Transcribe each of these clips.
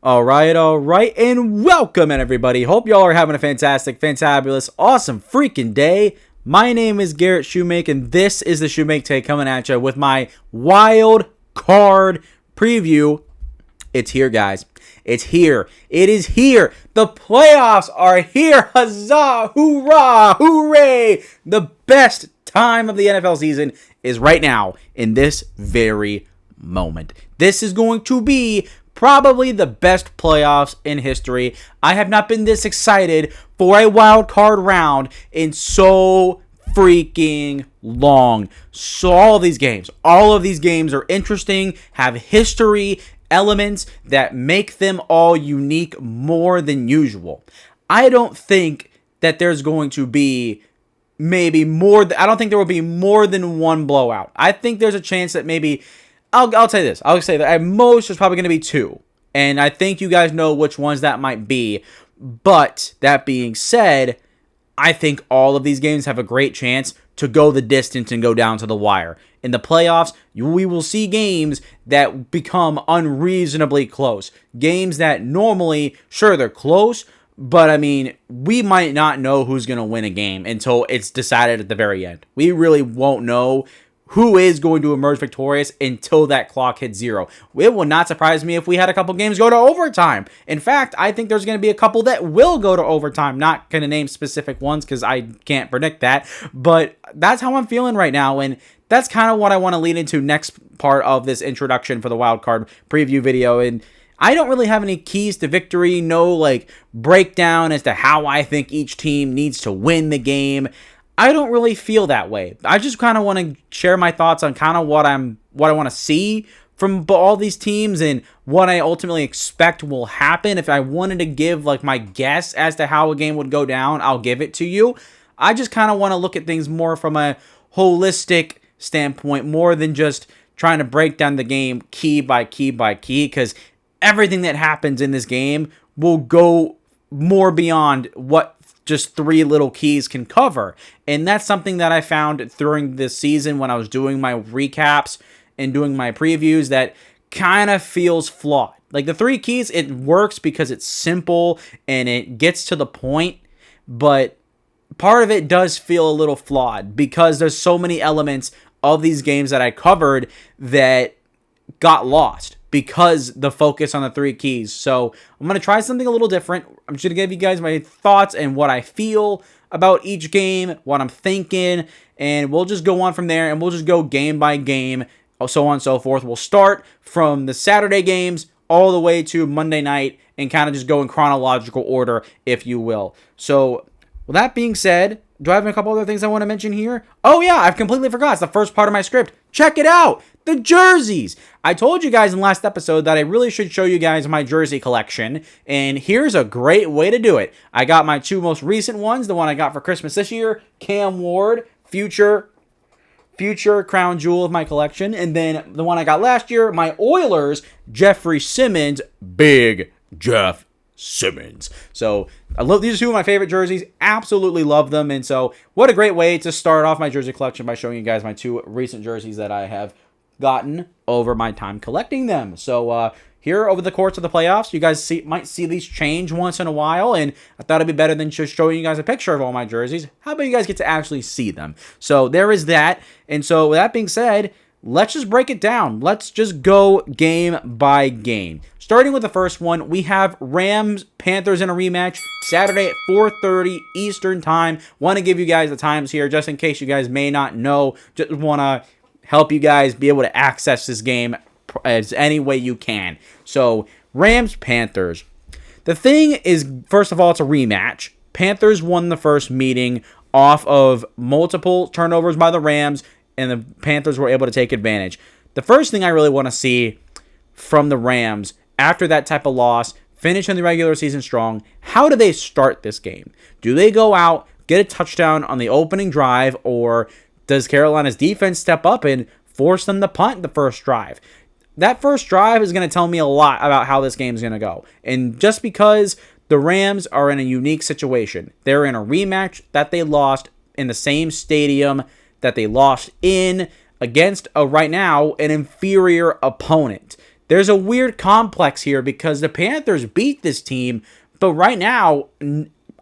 All right, and welcome everybody. Hope y'all are having a fantastic, fantabulous, awesome freaking day. My name is Garrett Shoemake, and this is the Shoemake Take coming at you with my wild card preview. It's here, guys. It's here. It is here. The playoffs are here. Huzzah! Hoorah! Hooray! The best time of the NFL season is right now in this very moment. This is going to be probably the best playoffs in history. I have not been this excited for a wild card round in so freaking long. So all of these games are interesting, have history elements that make them all unique more than usual. I don't think that there's going to be I don't think there will be more than one blowout. I think there's a chance that maybe I'll say this. I'll say that at most there's probably going to be two. And I think you guys know which ones that might be. But that being said, I think all of these games have a great chance to go the distance and go down to the wire. In the playoffs, we will see games that become unreasonably close. Games that normally, sure, they're close, but I mean, we might not know who's going to win a game until it's decided at the very end. We really won't know who is going to emerge victorious until that clock hits zero. It will not surprise me if we had a couple games go to overtime. In fact, I think there's going to be a couple that will go to overtime. Not going to name specific ones because I can't predict that. But that's how I'm feeling right now. And that's kind of what I want to lead into next part of this introduction for the wildcard preview video. And I don't really have any keys to victory. No breakdown as to how I think each team needs to win the game. I don't really feel that way. I just kind of want to share my thoughts on kind of what I want to see from all these teams and what I ultimately expect will happen. If I wanted to give my guess as to how a game would go down, I'll give it to you. I just kind of want to look at things more from a holistic standpoint, more than just trying to break down the game key by key by key, because everything that happens in this game will go more beyond what just three little keys can cover. And that's something that I found during this season when I was doing my recaps and doing my previews that kind of feels flawed. The three keys, it works because it's simple and it gets to the point, but part of it does feel a little flawed because there's so many elements of these games that I covered that got lost because the focus on the three keys. So I'm going to try something a little different. I'm just going to give you guys my thoughts and what I feel about each game, what I'm thinking, and we'll just go on from there, and we'll just go game by game, so on and so forth. We'll start from the Saturday games all the way to Monday night and kind of just go in chronological order, if you will. So with that being said, do I have a couple other things I want to mention here? Oh yeah, I've completely forgot. It's the first part of my script. Check it out. The jerseys. I told you guys in the last episode that I really should show you guys my jersey collection, and here's a great way to do it. I got my two most recent ones. The one I got for Christmas this year, Cam Ward, future crown jewel of my collection, and then the one I got last year, my Oilers, Jeffrey Simmons, Big Jeff Simmons. So I love these are two of my favorite jerseys. Absolutely love them. And so what a great way to start off my jersey collection by showing you guys my two recent jerseys that I have gotten over my time collecting them. So here over the course of the playoffs, you guys might see these change once in a while, and I thought it'd be better than just showing you guys a picture of all my jerseys. How about you guys get to actually see them? So there is that. And so with that being said, let's just break it down. Let's just go game by game. Starting with the first one, we have Rams-Panthers in a rematch, Saturday at 4:30 Eastern Time. Want to give you guys the times here just in case you guys may not know. Just want to help you guys be able to access this game as any way you can. So, Rams-Panthers. The thing is, first of all, it's a rematch. Panthers won the first meeting off of multiple turnovers by the Rams, and the Panthers were able to take advantage. The first thing I really want to see from the Rams after that type of loss, finishing the regular season strong, how do they start this game? Do they go out, get a touchdown on the opening drive, or does Carolina's defense step up and force them to punt the first drive? That first drive is going to tell me a lot about how this game is going to go. And just because the Rams are in a unique situation, they're in a rematch that they lost in the same stadium that they lost in against right now an inferior opponent. there's a weird complex here because the Panthers beat this team, but right now,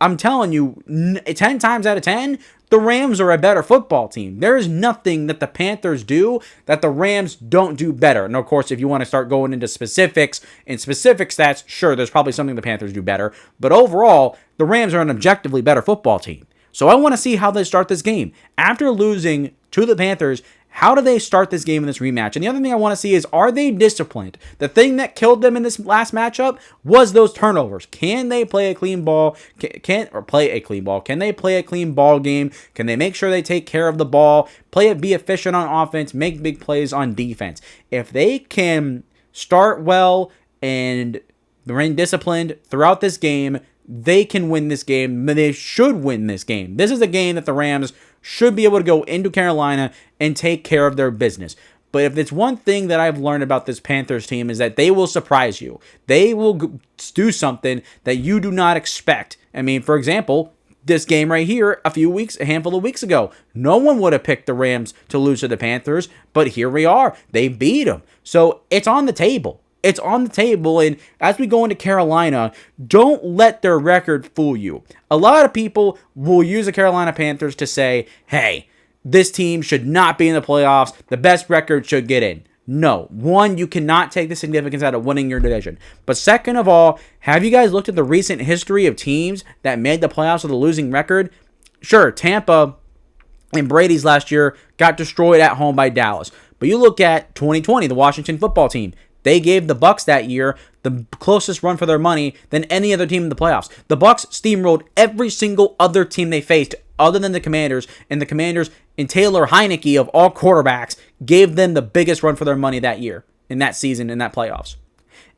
I'm telling you, 10 times out of 10, the Rams are a better football team. There is nothing that the Panthers do that the Rams don't do better. And of course, if you want to start going into specifics and specific stats, sure, there's probably something the Panthers do better. But overall, the Rams are an objectively better football team. So I want to see how they start this game. After losing to the Panthers, how do they start this game in this rematch? And the other thing I want to see is, are they disciplined? The thing that killed them in this last matchup was those turnovers. Can they play a clean ball? Can they play a clean ball game? Can they make sure they take care of the ball, be efficient on offense, make big plays on defense? If they can start well and remain disciplined throughout this game, they can win this game. They should win this game. This is a game that the Rams should be able to go into Carolina and take care of their business. But if it's one thing that I've learned about this Panthers team is that they will surprise you. They will do something that you do not expect. I mean, for example, this game right here a handful of weeks ago, no one would have picked the Rams to lose to the Panthers, but here we are. They beat them. So it's on the table. It's on the table, and as we go into Carolina, don't let their record fool you. A lot of people will use the Carolina Panthers to say, hey, this team should not be in the playoffs. The best record should get in. No. One, you cannot take the significance out of winning your division. But second of all, have you guys looked at the recent history of teams that made the playoffs with a losing record? Sure, Tampa and Brady's last year got destroyed at home by Dallas. But you look at 2020, the Washington football team. They gave the Bucs that year the closest run for their money than any other team in the playoffs. The Bucs steamrolled every single other team they faced other than the Commanders, and the Commanders and Taylor Heineke of all quarterbacks gave them the biggest run for their money that year, in that season, in that playoffs.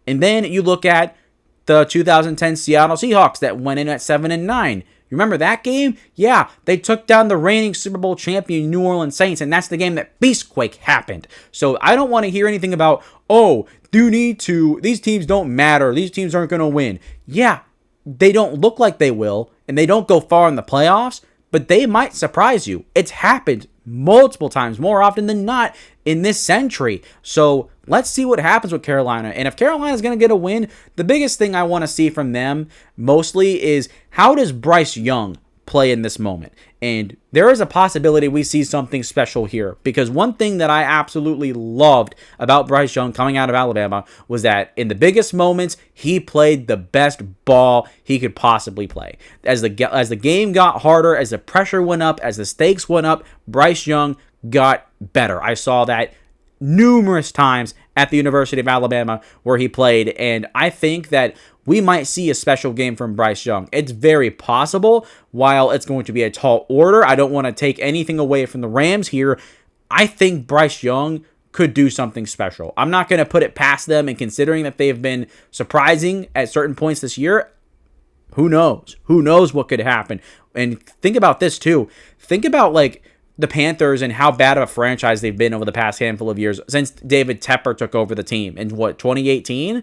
And then you look at the 2010 Seattle Seahawks that went in at 7-9. You remember that game? Yeah, they took down the reigning Super Bowl champion New Orleans Saints, and that's the game that Beastquake happened. So I don't want to hear anything about, these teams don't matter, these teams aren't going to win. Yeah, they don't look like they will, and they don't go far in the playoffs, but they might surprise you. It's happened multiple times, more often than not, in this century. So let's see what happens with Carolina. And if Carolina's going to get a win, the biggest thing I want to see from them mostly is, how does Bryce Young play in this moment? And there is a possibility we see something special here, because one thing that I absolutely loved about Bryce Young coming out of Alabama was that in the biggest moments, he played the best ball he could possibly play. As the game got harder, as the pressure went up, as the stakes went up, Bryce Young got better. I saw that numerous times at the University of Alabama where he played, and I think that we might see a special game from Bryce Young. It's very possible. While it's going to be a tall order, I don't want to take anything away from the Rams here. I think Bryce Young could do something special. I'm not going to put it past them, and considering that they've been surprising at certain points this year, who knows? Who knows what could happen? And think about this too. Think about the Panthers and how bad of a franchise they've been over the past handful of years since David Tepper took over the team in 2018.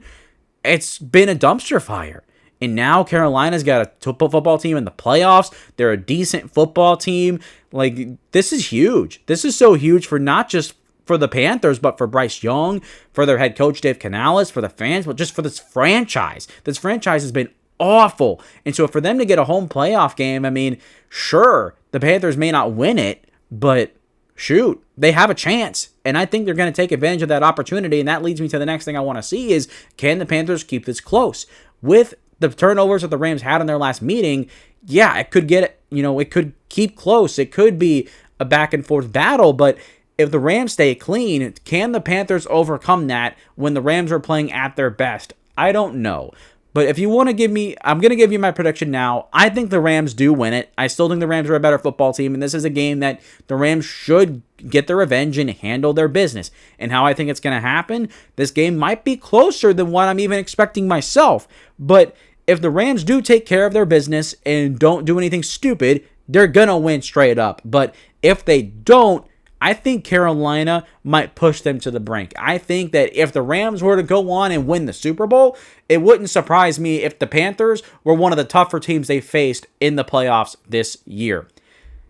It's been a dumpster fire. And now Carolina's got a football team in the playoffs. They're a decent football team. This is huge. This is so huge for not just for the Panthers, but for Bryce Young, for their head coach Dave Canales, for the fans, but just for this franchise. This franchise has been awful. And so for them to get a home playoff game, I mean, sure, the Panthers may not win it, but shoot, they have a chance. And I think they're going to take advantage of that opportunity. And that leads me to the next thing I want to see is, can the Panthers keep this close? With the turnovers that the Rams had in their last meeting, yeah, it could it could keep close. It could be a back and forth battle. But if the Rams stay clean, can the Panthers overcome that when the Rams are playing at their best? I don't know. But if you want to give me, I'm going to give you my prediction now. I think the Rams do win it. I still think the Rams are a better football team, and this is a game that the Rams should get their revenge and handle their business. And how I think it's going to happen, this game might be closer than what I'm even expecting myself. But if the Rams do take care of their business and don't do anything stupid, they're going to win straight up. But if they don't, I think Carolina might push them to the brink. I think that if the Rams were to go on and win the Super Bowl, it wouldn't surprise me if the Panthers were one of the tougher teams they faced in the playoffs this year.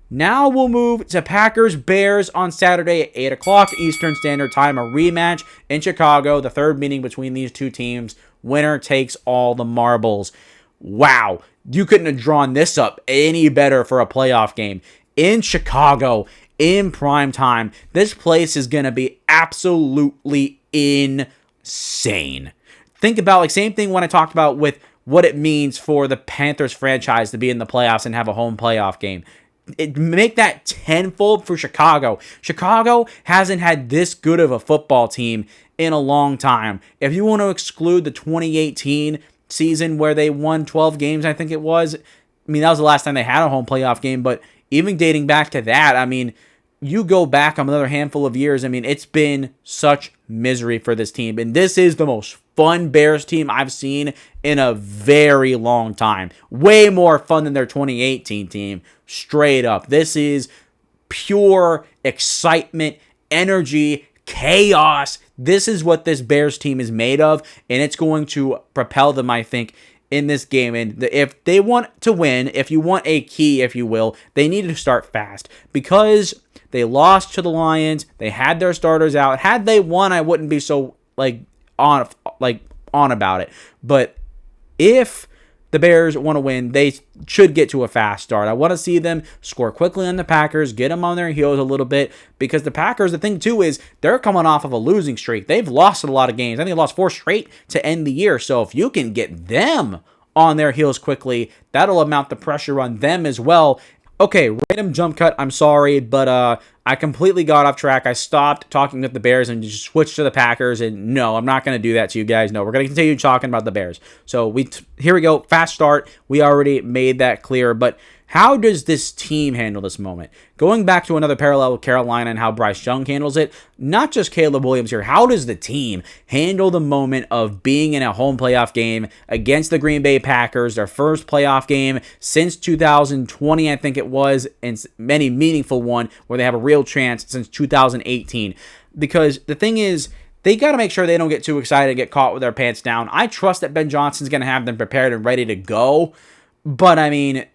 Now we'll move to Packers-Bears on Saturday at 8 o'clock Eastern Standard Time, a rematch in Chicago, the third meeting between these two teams. Winner takes all the marbles. Wow, you couldn't have drawn this up any better for a playoff game. In Chicago, in prime time, this place is going to be absolutely insane. Think about, like, same thing when I talked about with what it means for the Panthers franchise to be in the playoffs and have a home playoff game. Make that tenfold for Chicago. Chicago hasn't had this good of a football team in a long time. If you want to exclude the 2018 season where they won 12 games, I think it was. I mean, that was the last time they had a home playoff game, but even dating back to that, I mean, you go back another handful of years, I mean, it's been such misery for this team. And this is the most fun Bears team I've seen in a very long time. Way more fun than their 2018 team. Straight up. This is pure excitement, energy, chaos. This is what this Bears team is made of, and it's going to propel them, I think, in this game. And if they want to win, if you want a key, if you will, they need to start fast because they lost to the Lions. They had their starters out. Had they won, I wouldn't be so on about it. But if the Bears want to win, they should get to a fast start. I want to see them score quickly on the Packers, get them on their heels a little bit, because the Packers, the thing too is they're coming off of a losing streak. They've lost a lot of games. I think they lost 4 straight to end the year. So if you can get them on their heels quickly, that'll amount the pressure on them as well. Okay, random jump cut. I'm sorry, but I completely got off track. I stopped talking with the Bears and just switched to the Packers. And no, I'm not going to do that to you guys. No, we're going to continue talking about the Bears. So here we go. Fast start. We already made that clear. But how does this team handle this moment? Going back to another parallel with Carolina and how Bryce Young handles it, not just Caleb Williams here. How does the team handle the moment of being in a home playoff game against the Green Bay Packers, their first playoff game since 2020, I think it was, and many meaningful one where they have a real chance since 2018? Because the thing is, they got to make sure they don't get too excited and get caught with their pants down. I trust that Ben Johnson's going to have them prepared and ready to go, but I mean,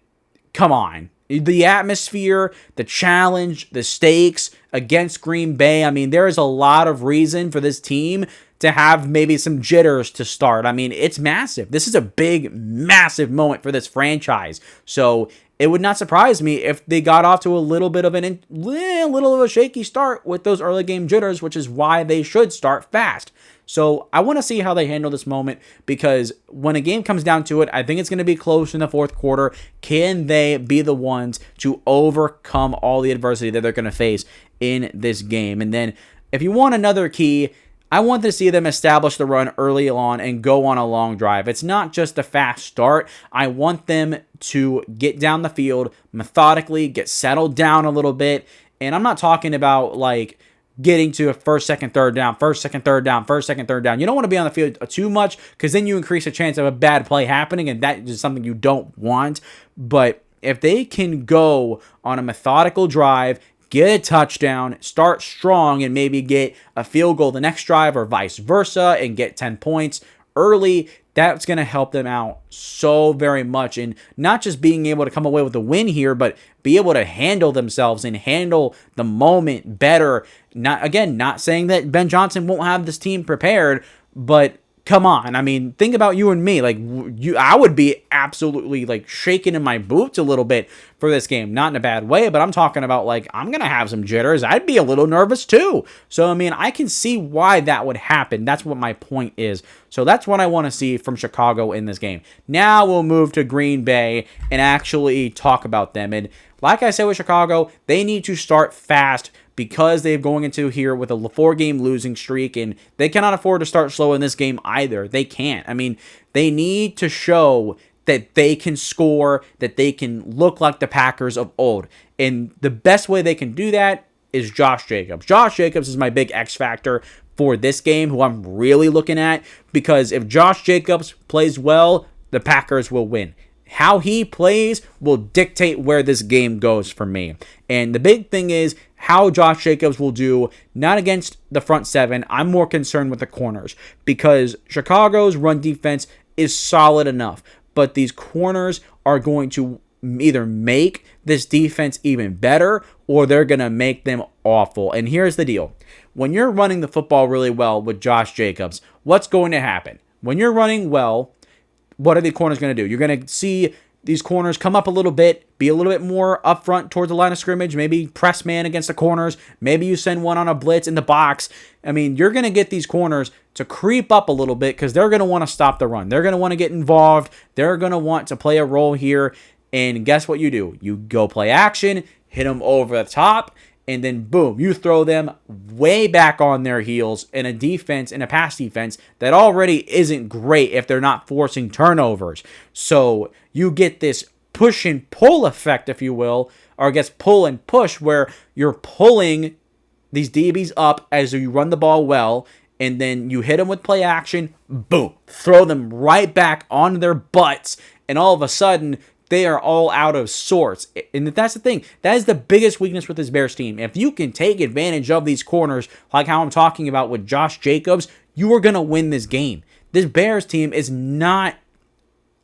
come on. The atmosphere, the challenge, the stakes against Green Bay. I mean, there is a lot of reason for this team to have maybe some jitters to start. I mean, it's massive. This is a big, massive moment for this franchise. So it would not surprise me if they got off to a little bit of a shaky start with those early game jitters, which is why they should start fast. So I want to see how they handle this moment, because when a game comes down to it, I think it's going to be close in the fourth quarter. Can they be the ones to overcome all the adversity that they're going to face in this game? And then if you want another key, I want to see them establish the run early on and go on a long drive. It's not just a fast start. I want them to get down the field methodically, get settled down a little bit. And I'm not talking about like getting to a first, second, third down, first, second, third down, first, second, third down. You don't want to be on the field too much, because then you increase the chance of a bad play happening, and that is something you don't want. But if they can go on a methodical drive, get a touchdown, start strong, and maybe get a field goal the next drive or vice versa and get 10 points early, that's going to help them out so very much. And not just being able to come away with a win here, but be able to handle themselves and handle the moment better. Not saying that Ben Johnson won't have this team prepared, but come on. I mean, think about you and me. I would be absolutely shaking in my boots a little bit for this game. Not in a bad way, but I'm talking about I'm going to have some jitters. I'd be a little nervous too. So, I mean, I can see why that would happen. That's what my point is. So that's what I want to see from Chicago in this game. Now we'll move to Green Bay and actually talk about them. And like I said with Chicago, they need to start fast, because they're going into here with a 4-game losing streak, and they cannot afford to start slow in this game either. They can't. I mean, they need to show that they can score, that they can look like the Packers of old. And the best way they can do that is Josh Jacobs. Josh Jacobs is my big X factor for this game, who I'm really looking at, because if Josh Jacobs plays well, the Packers will win. How he plays will dictate where this game goes for me. And the big thing is how Josh Jacobs will do, not against the front seven. I'm more concerned with the corners, because Chicago's run defense is solid enough, but these corners are going to either make this defense even better or they're going to make them awful. And here's the deal. When you're running the football really well with Josh Jacobs, what's going to happen? When you're running well, what are the corners going to do? You're going to see these corners come up a little bit, be a little bit more up front towards the line of scrimmage, maybe press man against the corners, maybe you send one on a blitz in the box. I mean, you're going to get these corners to creep up a little bit because they're going to want to stop the run. They're going to want to get involved. They're going to want to play a role here. And guess what you do? You go play action, hit them over the top, and then boom, you throw them way back on their heels in a defense, in a pass defense that already isn't great if they're not forcing turnovers. So you get this push and pull effect, if you will, or I guess pull and push, where you're pulling these DBs up as you run the ball well, and then you hit them with play action, boom, throw them right back on their butts, and all of a sudden, they are all out of sorts. And that's the thing. That is the biggest weakness with this Bears team. If you can take advantage of these corners, like how I'm talking about with Josh Jacobs, you are going to win this game. This Bears team is not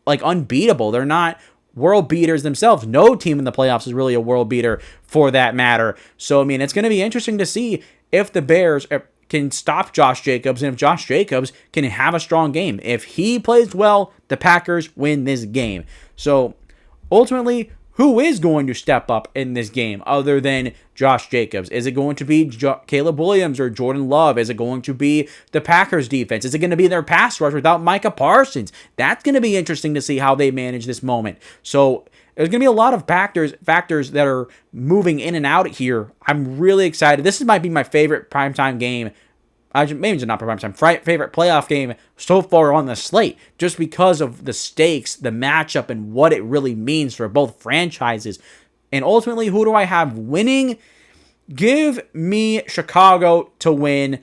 like unbeatable. They're not world beaters themselves. No team in the playoffs is really a world beater for that matter. So, I mean, it's going to be interesting to see if the Bears can stop Josh Jacobs and if Josh Jacobs can have a strong game. If he plays well, the Packers win this game. So, ultimately, who is going to step up in this game other than Josh Jacobs? Is it going to be Caleb Williams or Jordan Love? Is it going to be the Packers defense? Is it going to be their pass rush without Micah Parsons? That's going to be interesting to see how they manage this moment. So there's going to be a lot of factors that are moving in and out here. I'm really excited. This might be my favorite primetime game. Maybe it's not primetime. Favorite playoff game so far on the slate, just because of the stakes, the matchup, and what it really means for both franchises. And ultimately, who do I have winning? Give me Chicago to win.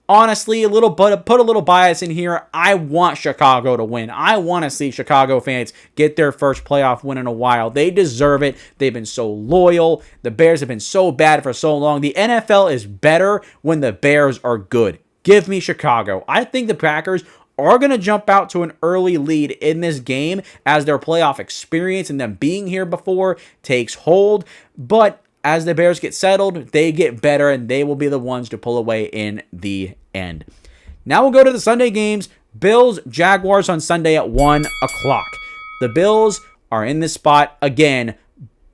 Honestly, put a little bias in here. I want Chicago to win. I want to see Chicago fans get their first playoff win in a while. They deserve it. They've been so loyal. The Bears have been so bad for so long. The NFL is better when the Bears are good. Give me Chicago. I think the Packers are going to jump out to an early lead in this game as their playoff experience and them being here before takes hold. But as the Bears get settled, they get better, and they will be the ones to pull away in the end. Now we'll go to the Sunday games. Bills, Jaguars on Sunday at 1 o'clock. The Bills are in this spot again.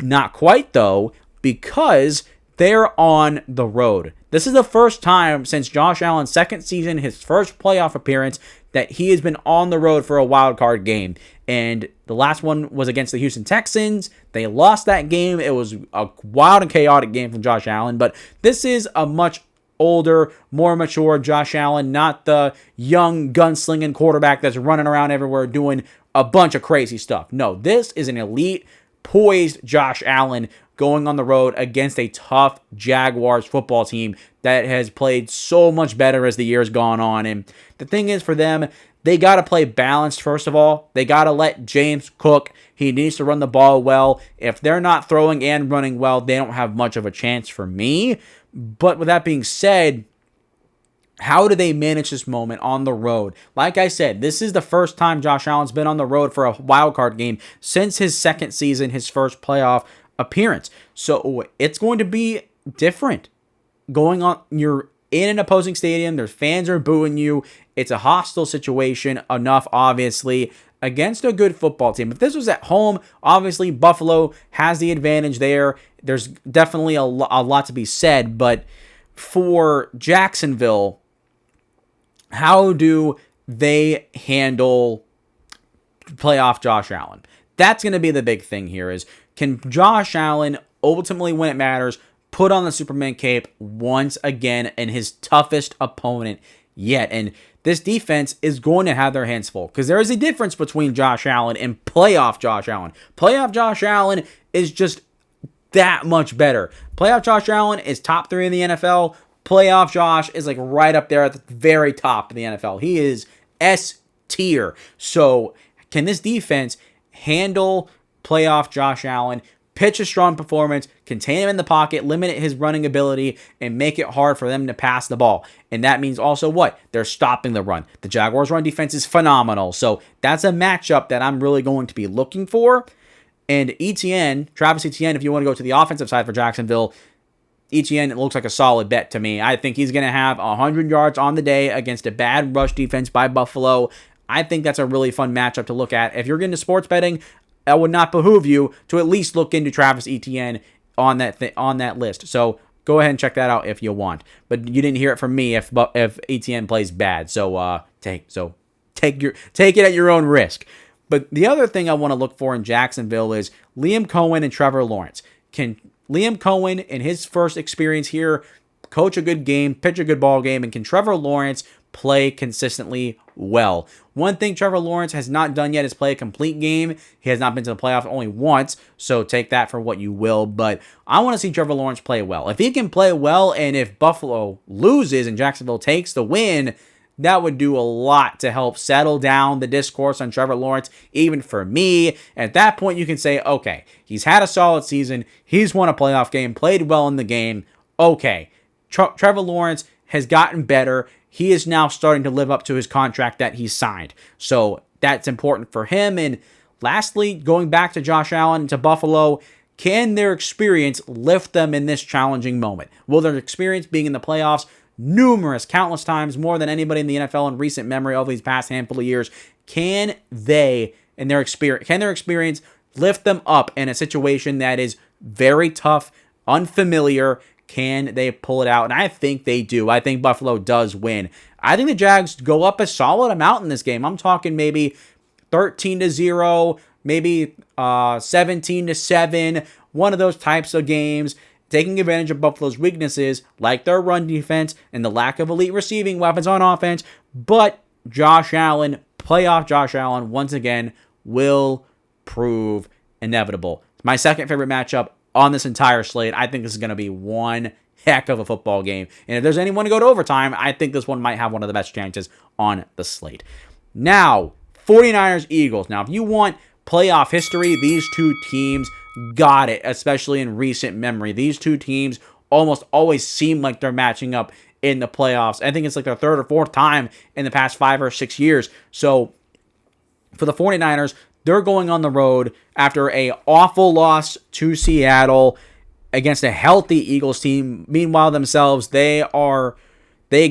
Not quite, though, because they're on the road. This is the first time since Josh Allen's second season, his first playoff appearance, that he has been on the road for a wild card game. And the last one was against the Houston Texans. They lost that game. It was a wild and chaotic game from Josh Allen. But this is a much older, more mature Josh Allen, not the young gunslinging quarterback that's running around everywhere doing a bunch of crazy stuff. No, this is an elite, poised Josh Allen going on the road against a tough Jaguars football team that has played so much better as the years gone on. And the thing is, for them, they got to play balanced, first of all. They got to let James cook. He needs to run the ball well. If they're not throwing and running well, they don't have much of a chance for me. But with that being said, how do they manage this moment on the road? Like I said, this is the first time Josh Allen's been on the road for a wild card game since his second season, his first playoff appearance. So it's going to be different. Going on, you're in an opposing stadium, their fans are booing you. It's a hostile situation enough, obviously, against a good football team. If this was at home, obviously Buffalo has the advantage there. There's definitely a lot to be said, but for Jacksonville, how do they handle playoff Josh Allen? That's going to be the big thing here is, can Josh Allen, ultimately when it matters, put on the Superman cape once again and his toughest opponent yet? And this defense is going to have their hands full because there is a difference between Josh Allen and playoff Josh Allen. Playoff Josh Allen is just that much better. Playoff Josh Allen is top 3 in the NFL. Playoff Josh is like right up there at the very top of the NFL. He is S tier. So can this defense handle playoff Josh Allen, pitch a strong performance, contain him in the pocket, limit his running ability, and make it hard for them to pass the ball? And that means also what? They're stopping the run. The Jaguars' run defense is phenomenal. So that's a matchup that I'm really going to be looking for. And Travis Etienne, if you want to go to the offensive side for Jacksonville, Etienne looks like a solid bet to me. I think he's going to have 100 yards on the day against a bad rush defense by Buffalo. I think that's a really fun matchup to look at. If you're getting to sports betting, it would not behoove you to at least look into Travis Etienne on that list. So go ahead and check that out if you want. But you didn't hear it from me if Etienne plays bad. So take it at your own risk. But the other thing I want to look for in Jacksonville is Liam Cohen and Trevor Lawrence. Can Liam Cohen, in his first experience here, coach a good game, pitch a good ball game, and can Trevor Lawrence play consistently well? One thing Trevor Lawrence has not done yet is play a complete game. He has not been to the playoffs only once, so take that for what you will. But I want to see Trevor Lawrence play well. If he can play well, and if Buffalo loses and Jacksonville takes the win, that would do a lot to help settle down the discourse on Trevor Lawrence, even for me. At that point, you can say, okay, he's had a solid season. He's won a playoff game, played well in the game. Okay, Trevor Lawrence has gotten better. He is now starting to live up to his contract that he signed. So that's important for him. And lastly, going back to Josh Allen and to Buffalo, can their experience lift them in this challenging moment? Will their experience being in the playoffs countless times, more than anybody in the NFL in recent memory over these past handful of years, can their experience lift them up in a situation that is very tough, unfamiliar? Can they pull it out? And I think they do. I think Buffalo does win. I think the Jags go up a solid amount in this game. I'm talking maybe 13-0, maybe 17-7, one of those types of games, taking advantage of Buffalo's weaknesses, like their run defense and the lack of elite receiving weapons on offense. But Josh Allen, playoff Josh Allen, once again, will prove inevitable. My second favorite matchup on this entire slate. I think this is going to be one heck of a football game. And if there's anyone to go to overtime, I think this one might have one of the best chances on the slate. Now, 49ers, Eagles. Now, if you want playoff history, these two teams got it, especially in recent memory. These two teams almost always seem like they're matching up in the playoffs. I think it's like their third or fourth time in the past 5 or 6 years. So for the 49ers, they're going on the road after an awful loss to Seattle against a healthy Eagles team. Meanwhile, themselves, they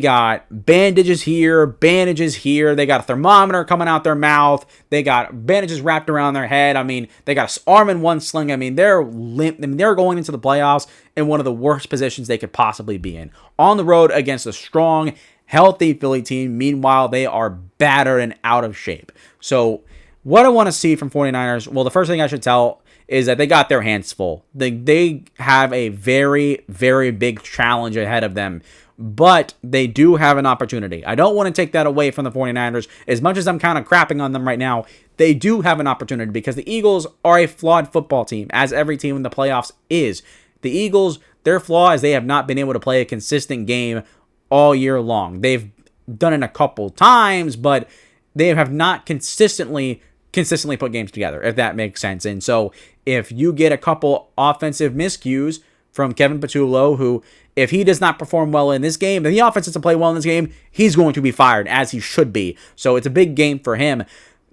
got bandages here, bandages here. They got a thermometer coming out their mouth. They got bandages wrapped around their head. I mean, they got an arm in one sling. I mean, they're limp. I mean, they're going into the playoffs in one of the worst positions they could possibly be in. On the road against a strong, healthy Philly team. Meanwhile, they are battered and out of shape. So what I want to see from 49ers, well, the first thing I should tell is that they got their hands full. They have a very, very big challenge ahead of them, but they do have an opportunity. I don't want to take that away from the 49ers. As much as I'm kind of crapping on them right now, they do have an opportunity because the Eagles are a flawed football team, as every team in the playoffs is. The Eagles, their flaw is they have not been able to play a consistent game all year long. They've done it a couple times, but they have not consistently put games together, if that makes sense. And so if you get a couple offensive miscues from Kevin Patullo, who, if he does not perform well in this game, and the offense doesn't play well in this game, he's going to be fired, as he should be. So it's a big game for him.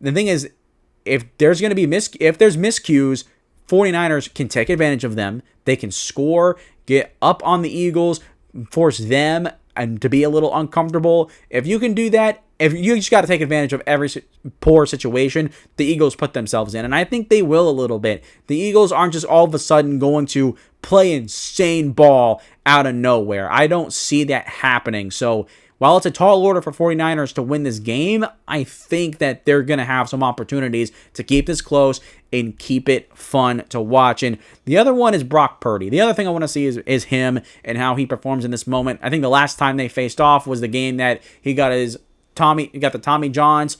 The thing is, if there's miscues, 49ers can take advantage of them. They can score, get up on the Eagles, force them and to be a little uncomfortable. If you can do that, if you just got to take advantage of every poor situation the Eagles put themselves in, and I think they will a little bit. The Eagles aren't just all of a sudden going to play insane ball out of nowhere. I don't see that happening. So while it's a tall order for 49ers to win this game, I think that they're going to have some opportunities to keep this close and keep it fun to watch. And the other one is Brock Purdy. The other thing I want to see is him and how he performs in this moment. I think the last time they faced off was the game that he got the Tommy John's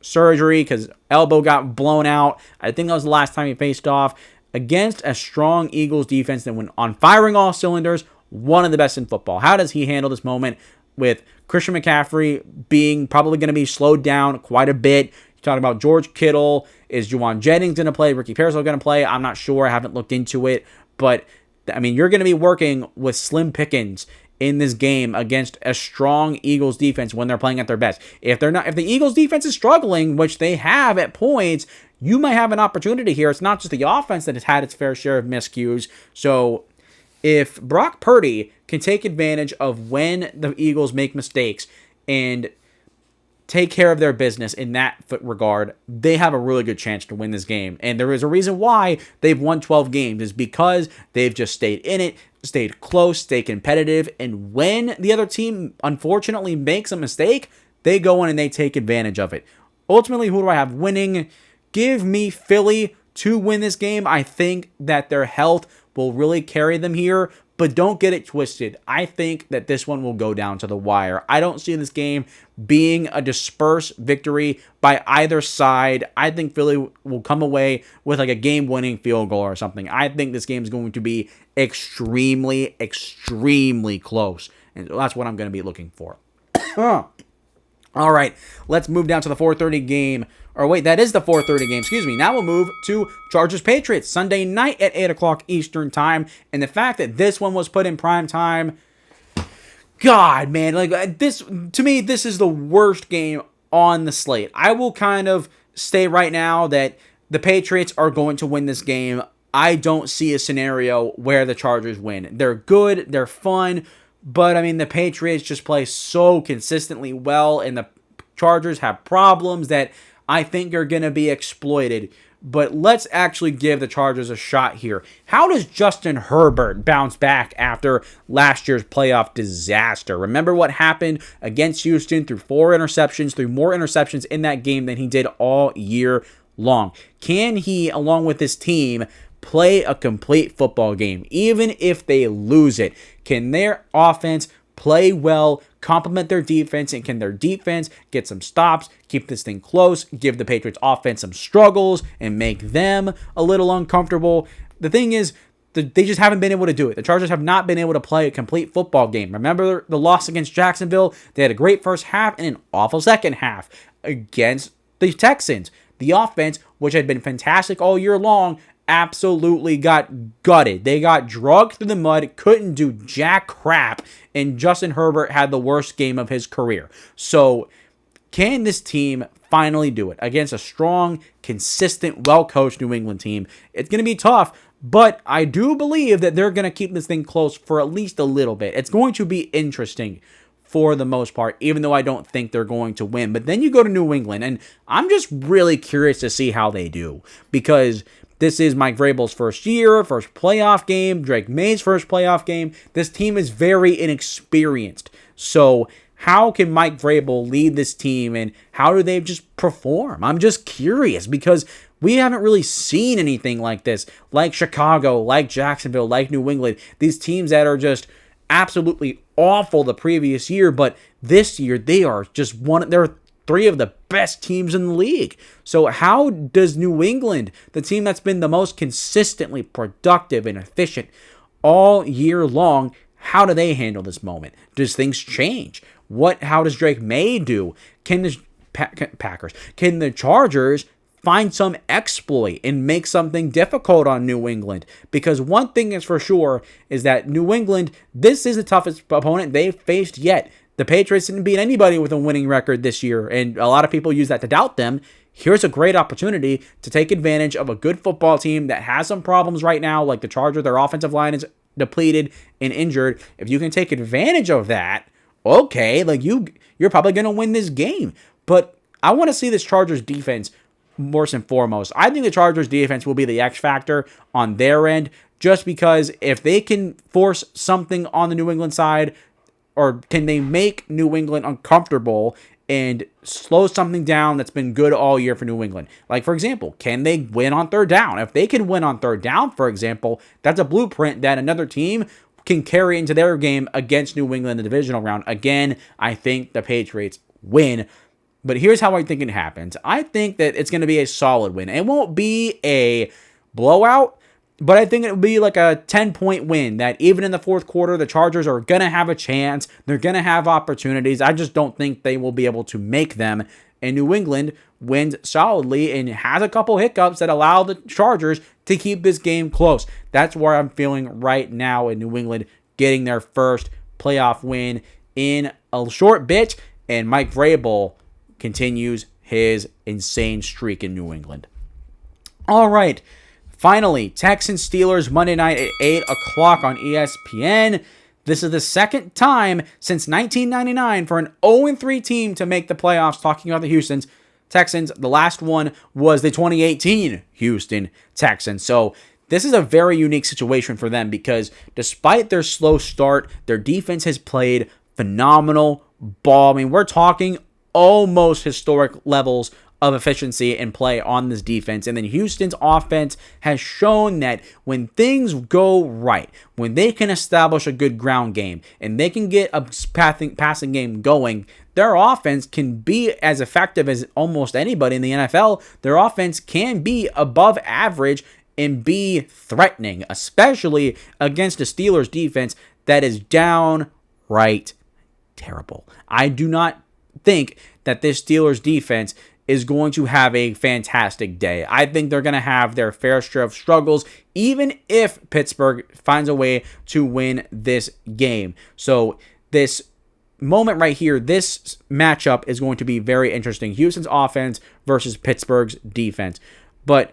surgery because elbow got blown out. I think that was the last time he faced off against a strong Eagles defense that went on firing all cylinders, one of the best in football. How does he handle this moment with Christian McCaffrey being probably going to be slowed down quite a bit? You're talking about George Kittle. Is Juwan Jennings going to play? Ricky Pearsall going to play? I'm not sure. I haven't looked into it. But, I mean, you're going to be working with slim pickings in this game against a strong Eagles defense when they're playing at their best. If the Eagles defense is struggling, which they have at points, you might have an opportunity here. It's not just the offense that has had its fair share of miscues. So if Brock Purdy can take advantage of when the Eagles make mistakes and take care of their business in that regard, they have a really good chance to win this game. And there is a reason why they've won 12 games, is because they've just stayed in it, stayed close, stayed competitive, and when the other team unfortunately makes a mistake, they go in and they take advantage of it. Ultimately, who do I have winning? Give me Philly to win this game. I think that their health will really carry them here, but don't get it twisted. I think that this one will go down to the wire. I don't see this game being a dispersed victory by either side. I think Philly will come away with like a game-winning field goal or something. I think this game is going to be extremely, extremely close, and that's what I'm going to be looking for. All right, let's move down to the 4:30 game. Or wait, that is the 4:30 game. Excuse me. Now we'll move to Chargers-Patriots, Sunday night at 8 o'clock Eastern time. And the fact that this one was put in prime time, God, man, like this, to me, this is the worst game on the slate. I will kind of say right now that the Patriots are going to win this game. I don't see a scenario where the Chargers win. They're good, they're fun, but I mean, the Patriots just play so consistently well, and the Chargers have problems that I think are going to be exploited. But let's actually give the Chargers a shot here. How does Justin Herbert bounce back after last year's playoff disaster? Remember what happened against Houston? Threw more interceptions in that game than he did all year long. Can he, along with his team, play a complete football game, even if they lose it? Can their offense play well, complement their defense, and can their defense get some stops, keep this thing close, give the Patriots offense some struggles, and make them a little uncomfortable? The thing is, they just haven't been able to do it. The Chargers have not been able to play a complete football game. Remember the loss against Jacksonville? They had a great first half and an awful second half against the Texans. The offense, which had been fantastic all year long, absolutely got gutted. They got dragged through the mud, couldn't do jack crap, and Justin Herbert had the worst game of his career. So, can this team finally do it against a strong, consistent, well-coached New England team? It's going to be tough, but I do believe that they're going to keep this thing close for at least a little bit. It's going to be interesting for the most part, even though I don't think they're going to win. But then you go to New England, and I'm just really curious to see how they do, because this is Mike Vrabel's first year, first playoff game, Drake May's first playoff game. This team is very inexperienced. So how can Mike Vrabel lead this team, and how do they just perform? I'm just curious, because we haven't really seen anything like this, like Chicago, like Jacksonville, like New England. These teams that are just absolutely awful the previous year, but this year they are just they're three of the best teams in the league. So how does New England, the team that's been the most consistently productive and efficient all year long, how do they handle this moment? Does things change? How does Drake May do? Can the Chargers find some exploit and make something difficult on New England? Because one thing is for sure is that New England, this is the toughest opponent they've faced yet. The Patriots didn't beat anybody with a winning record this year, and a lot of people use that to doubt them. Here's a great opportunity to take advantage of a good football team that has some problems right now, like the Chargers. Their offensive line is depleted and injured. If you can take advantage of that, okay, like you're probably going to win this game. But I want to see this Chargers defense first and foremost. I think the Chargers defense will be the X factor on their end, just because if they can force something on the New England side, or can they make New England uncomfortable and slow something down that's been good all year for New England? Like, for example, can they win on third down? If they can win on third down, for example, that's a blueprint that another team can carry into their game against New England in the divisional round. Again, I think the Patriots win. But here's how I think it happens. I think that it's going to be a solid win. It won't be a blowout, but I think it will be like a 10-point win, that even in the fourth quarter, the Chargers are going to have a chance. They're going to have opportunities. I just don't think they will be able to make them. And New England wins solidly and has a couple hiccups that allow the Chargers to keep this game close. That's where I'm feeling right now in New England getting their first playoff win in a short bit, and Mike Vrabel continues his insane streak in New England. All right, finally, Texans Steelers Monday night at 8 o'clock on ESPN. This is the second time since 1999 for an 0-3 team to make the playoffs, talking about the Houston Texans. The last one was the 2018 Houston Texans. So this is a very unique situation for them because despite their slow start, their defense has played phenomenal ball. I mean, we're talking almost historic levels of efficiency and play on this defense. And then Houston's offense has shown that when things go right, when they can establish a good ground game and they can get a passing game going, their offense can be as effective as almost anybody in the NFL. Their offense can be above average and be threatening, especially against a Steelers defense that is downright terrible. I do not think that this Steelers defense is going to have a fantastic day. I think they're going to have their fair share of struggles, even if Pittsburgh finds a way to win this game. So this moment right here, this matchup is going to be very interesting. Houston's offense versus Pittsburgh's defense. But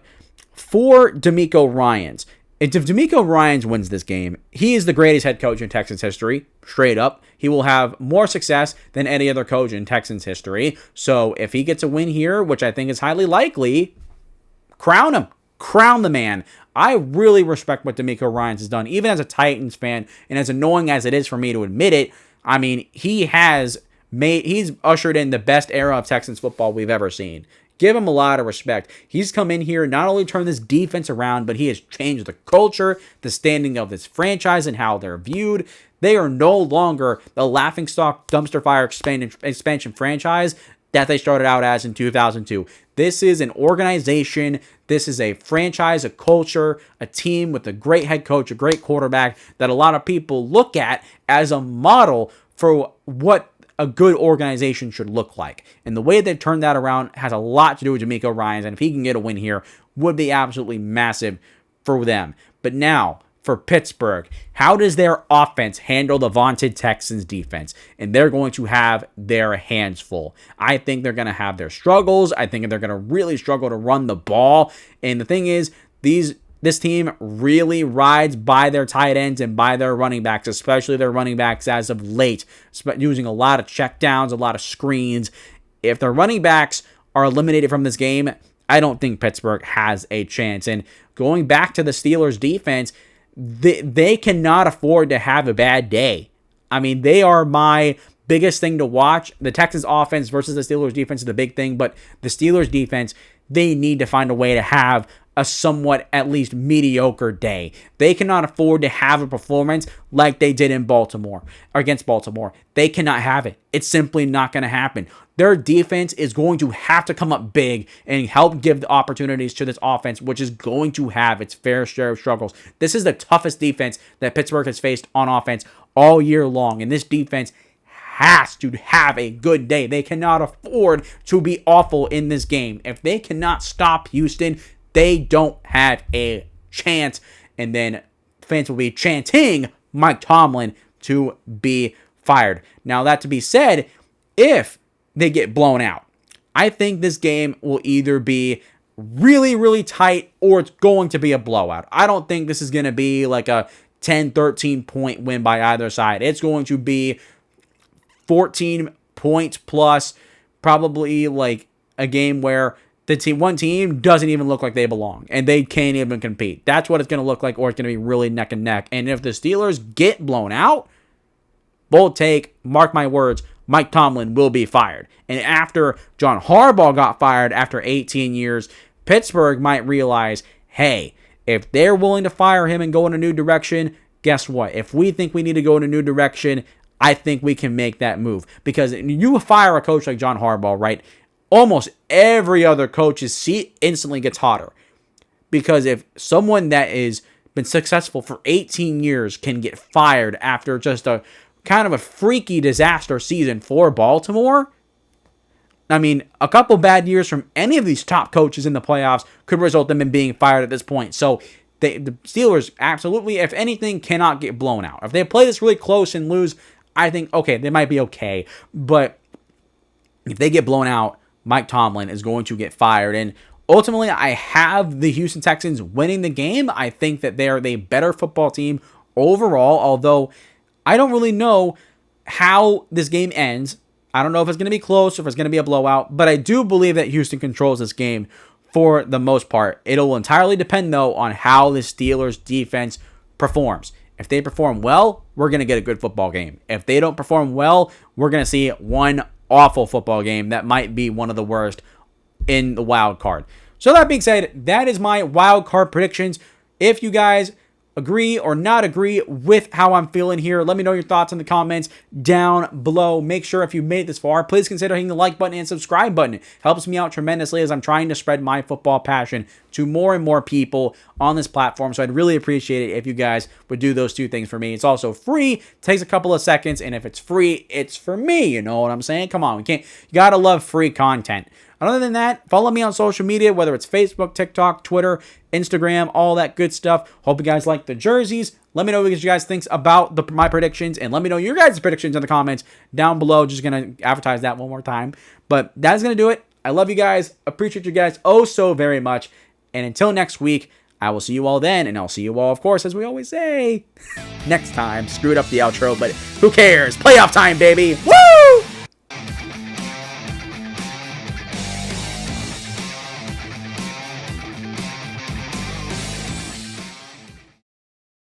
for DeMeco Ryans, if DeMeco Ryans wins this game, he is the greatest head coach in Texans history, straight up. He will have more success than any other coach in Texans history. So if he gets a win here, which I think is highly likely, crown him. Crown the man. I really respect what DeMeco Ryans has done, even as a Titans fan, and as annoying as it is for me to admit it. I mean, he's ushered in the best era of Texans football we've ever seen. Give him a lot of respect. He's come in here, not only turned this defense around, but he has changed the culture, the standing of this franchise, and how they're viewed. They are no longer the laughingstock dumpster fire expansion franchise that they started out as in 2002. This is an organization. This is a franchise, a culture, a team with a great head coach, a great quarterback that a lot of people look at as a model for what a good organization should look like. And the way they've turned that around has a lot to do with DeMeco Ryans, and if he can get a win here, would be absolutely massive for them. But now, for Pittsburgh, how does their offense handle the vaunted Texans defense? And they're going to have their hands full. I think they're going to have their struggles. I think they're going to really struggle to run the ball. And the thing is, this team really rides by their tight ends and by their running backs, especially their running backs as of late, using a lot of checkdowns, a lot of screens. If their running backs are eliminated from this game, I don't think Pittsburgh has a chance. And going back to the Steelers defense, they cannot afford to have a bad day. I mean, they are my biggest thing to watch. The Texans offense versus the Steelers defense is the big thing, but the Steelers defense, they need to find a way to have a somewhat at least mediocre day. They cannot afford to have a performance like they did in Baltimore, or against Baltimore. They cannot have it. It's simply not going to happen. Their defense is going to have to come up big and help give the opportunities to this offense, which is going to have its fair share of struggles. This is the toughest defense that Pittsburgh has faced on offense all year long, and this defense has to have a good day. They cannot afford to be awful in this game. If they cannot stop Houston, they don't have a chance, and then fans will be chanting Mike Tomlin to be fired. Now, that to be said, if they get blown out, I think this game will either be really, really tight or it's going to be a blowout. I don't think this is going to be like a 10, 13 point win by either side. It's going to be 14 points plus, probably like a game where one team doesn't even look like they belong and they can't even compete. That's what it's going to look like, or it's going to be really neck and neck. And if the Steelers get blown out, bold take, mark my words, Mike Tomlin will be fired. And after John Harbaugh got fired after 18 years, Pittsburgh might realize, hey, if they're willing to fire him and go in a new direction, guess what? If we think we need to go in a new direction, I think we can make that move. Because you fire a coach like John Harbaugh, right? Almost every other coach's seat instantly gets hotter. Because if someone that has been successful for 18 years can get fired after just a kind of a freaky disaster season for Baltimore, I mean, a couple bad years from any of these top coaches in the playoffs could result in them being fired at this point. So the Steelers absolutely, if anything, cannot get blown out. If they play this really close and lose, I think, okay, they might be okay. But if they get blown out, Mike Tomlin is going to get fired. And ultimately, I have the Houston Texans winning the game. I think that they are the better football team overall, although I don't really know how this game ends. I don't know if it's going to be close or if it's going to be a blowout, but I do believe that Houston controls this game for the most part. It'll entirely depend, though, on how the Steelers' defense performs. If they perform well, we're going to get a good football game. If they don't perform well, we're going to see one awful football game that might be one of the worst in the wild card. So that being said, that is my wild card predictions. If you guys agree or not agree with how I'm feeling here, let me know your thoughts in the comments down below. Make sure if you made it this far, please consider hitting the like button and subscribe button. It helps me out tremendously as I'm trying to spread my football passion to more and more people on this platform. So I'd really appreciate it if you guys would do those two things for me. It's also free, takes a couple of seconds, and if it's free, it's for me. You know what I'm saying? Come on, you gotta love free content. Other than that, follow me on social media, whether it's Facebook, TikTok, Twitter, Instagram, all that good stuff. Hope you guys like the jerseys. Let me know what you guys think about my predictions, and let me know your guys' predictions in the comments down below. Just going to advertise that one more time. But that's going to do it. I love you guys. Appreciate you guys oh so very much. And until next week, I will see you all then, and I'll see you all, of course, as we always say, next time. Screwed up the outro, but who cares? Playoff time, baby. Woo!